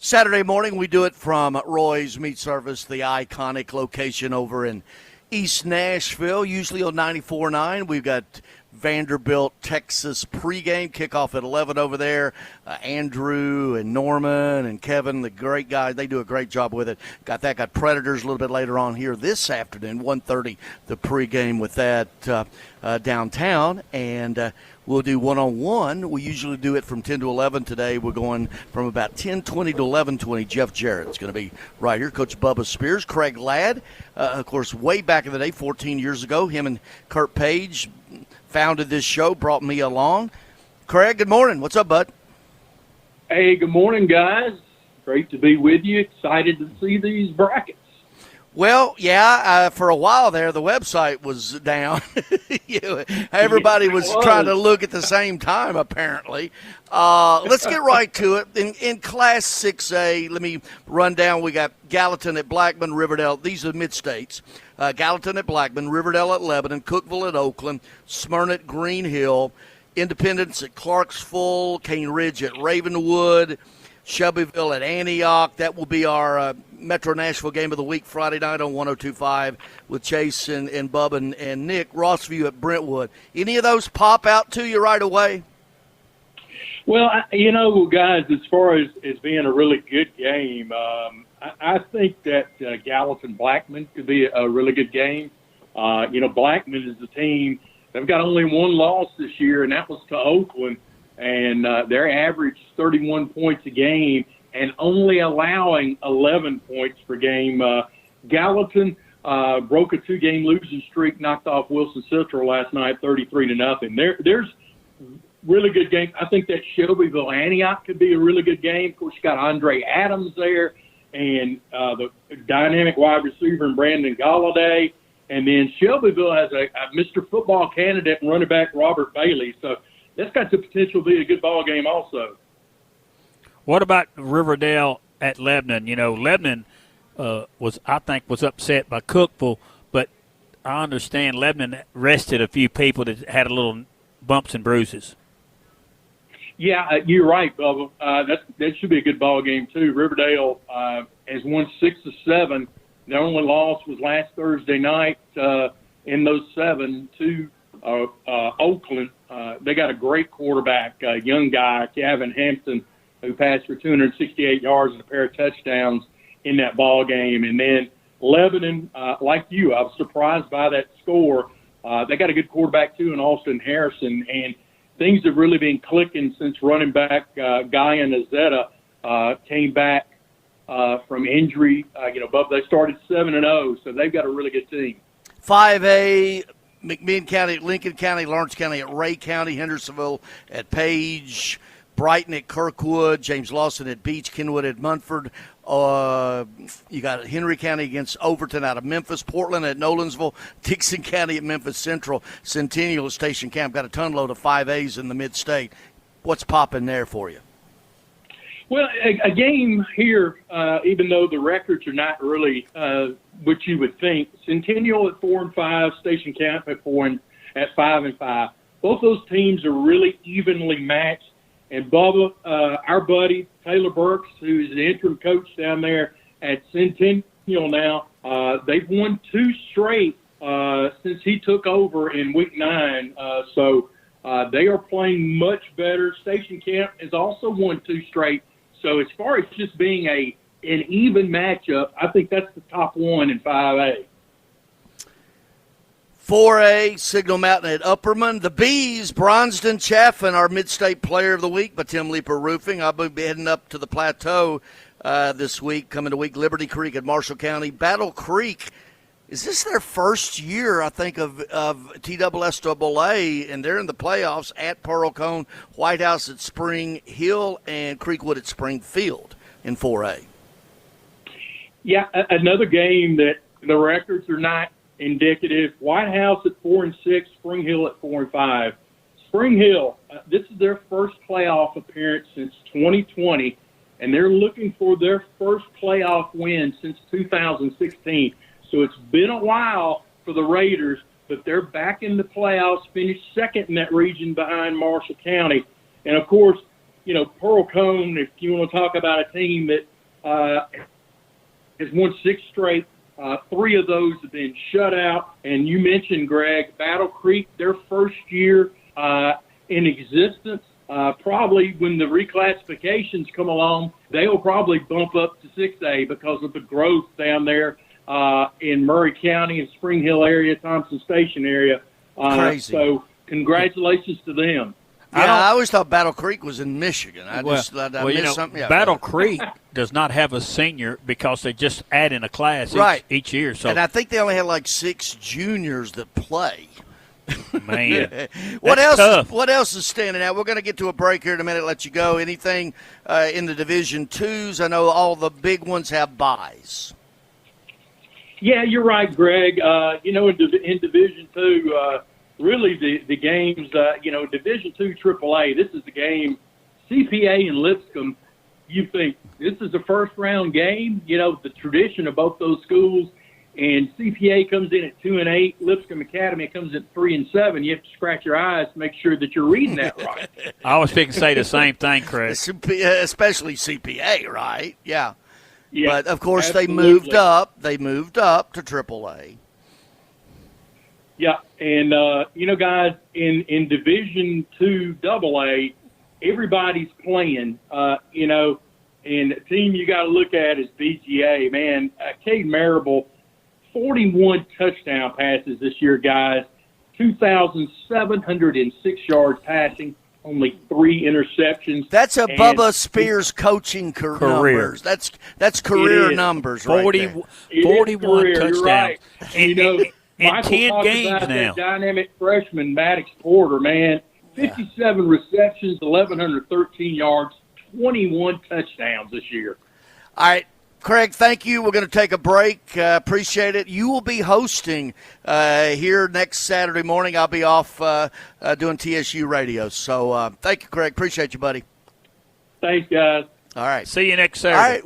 Saturday morning, we do it from Roy's Meat Service, the iconic location over in East Nashville, usually on 94.9. We've got Vanderbilt, Texas pregame kickoff at 11 over there. Andrew and Norman and Kevin, the great guys, they do a great job with it. Got Predators a little bit later on here this afternoon, 1:30, the pregame with that downtown. And we'll do one-on-one. We usually do it from 10 to 11. Today we're going from about 10:20 to 11:20. Jeff Jarrett's going to be right here. Coach Bubba Spears, Craig Ladd, of course, way back in the day, 14 years ago, him and Kurt Page founded this show, brought me along. Craig, good morning. What's up, bud? Hey, good morning, guys. Great to be with you. Excited to see these brackets. Well, yeah, for a while there, the website was down. Everybody was trying to look at the same time, apparently. Let's get right to it. In Class 6A, let me run down. We got Gallatin at Blackman, Riverdale. These are mid-states. Gallatin at Blackman, Riverdale at Lebanon, Cookeville at Oakland, Smyrna at Green Hill, Independence at Clarksville, Cane Ridge at Ravenwood, Shelbyville at Antioch. That will be our Metro Nashville game of the week Friday night on 102.5 with Chase and Bub and Nick. Rossview at Brentwood. Any of those pop out to you right away? Well, guys, as far as being a really good game, I think that Gallatin-Blackman could be a really good game. Blackman is a team. They've got only one loss this year, and that was to Oakland. And their average 31 points a game and only allowing 11 points per game. Gallatin broke a two-game losing streak, knocked off Wilson Central last night 33-0. There's really good game. I think that Shelbyville-Antioch could be a really good game. Of course, you got Andre Adams there and the dynamic wide receiver in Brandon Galladay. And then Shelbyville has a Mr. Football candidate and running back Robert Bailey. So that's got the potential to be a good ball game also. What about Riverdale at Lebanon? Lebanon was upset by Cookeville, but I understand Lebanon rested a few people that had a little bumps and bruises. Yeah, you're right, Bubba. That should be a good ball game too. Riverdale has won 6 of 7. Their only loss was last Thursday night in those 7 to Oakland. They got a great quarterback, a young guy, Kevin Hampton, who passed for 268 yards and a pair of touchdowns in that ball game. And then Lebanon, like you, I was surprised by that score. They got a good quarterback too in Austin Harrison, and things have really been clicking since running back Guy and Azetta came back from injury. They started 7-0, so they've got a really good team. 5A. McMinn County at Lincoln County, Lawrence County at Ray County, Hendersonville at Page, Brighton at Kirkwood, James Lawson at Beach, Kenwood at Munford. You got Henry County against Overton out of Memphis, Portland at Nolensville, Dixon County at Memphis Central, Centennial at Station Camp. Got a ton load of 5As in the mid-state. What's popping there for you? Well, a game here, even though the records are not really what you would think. Centennial at 4-5, Station Camp at 5-5. Both those teams are really evenly matched. And Bubba, our buddy Taylor Burks, who's the interim coach down there at Centennial now, they've won 2 straight since he took over in Week 9. So they are playing much better. Station Camp has also won 2 straight. So as far as just being an even matchup, I think that's the top one in 5A. 4A, Signal Mountain at Upperman. The Bees, Bronston Chaffin, our Mid-State Player of the Week by Tim Leeper Roofing. I'll be heading up to the Plateau this week, coming to week. Liberty Creek at Marshall County. Battle Creek, is this their first year, I think, of TSSAA, and they're in the playoffs at Pearl Cone, White House at Spring Hill, and Creekwood at Springfield in 4A. Yeah, another game that the records are not indicative. White House at 4-6, Spring Hill at 4-5. Spring Hill, this is their first playoff appearance since 2020, and they're looking for their first playoff win since 2016. So it's been a while for the Raiders, but they're back in the playoffs, finished second in that region behind Marshall County. And, of course, Pearl Cone, if you want to talk about a team that has won 6 straight, 3 of those have been shut out. And you mentioned, Greg, Battle Creek, their first year in existence. Probably when the reclassifications come along, they'll probably bump up to 6A because of the growth down there in Murray County and Spring Hill area, Thompson Station area. Crazy. So congratulations to them. Yeah, I always thought Battle Creek was in Michigan. I missed something. Yeah, Battle Creek does not have a senior because they just add in a class each year. So, and I think they only have like 6 juniors that play. Man, what else? tough. What else is standing out? We're going to get to a break here in a minute. Let you go. Anything in the Division Twos? I know all the big ones have buys. Yeah, you're right, Greg. In Division Two, really the games. Division Two AAA. This is the game. CPA and Lipscomb. You think this is a first round game? The tradition of both those schools. And CPA comes in at 2-8. Lipscomb Academy comes at 3-7. You have to scratch your eyes to make sure that you're reading that right. I was thinking to say the same thing, Chris. Especially CPA, right? Yeah. But of course absolutely. They moved up to AAA. Yeah, and guys, in Division Two AA, everybody's playing. And the team you got to look at is BGA. Man, Cade Marable. 41 touchdown passes this year, guys. 2,706 yards passing, only 3 interceptions. That's a Bubba Spears coaching career. numbers. That's career numbers, 41 touchdowns. Right. In 10 games about now. That dynamic freshman, Maddox Porter, man. 57 receptions, 1,113 yards, 21 touchdowns this year. All right. Craig, thank you. We're going to take a break. Appreciate it. You will be hosting here next Saturday morning. I'll be off doing TSU radio. So thank you, Craig. Appreciate you, buddy. Thanks, guys. All right. See you next Saturday. All right.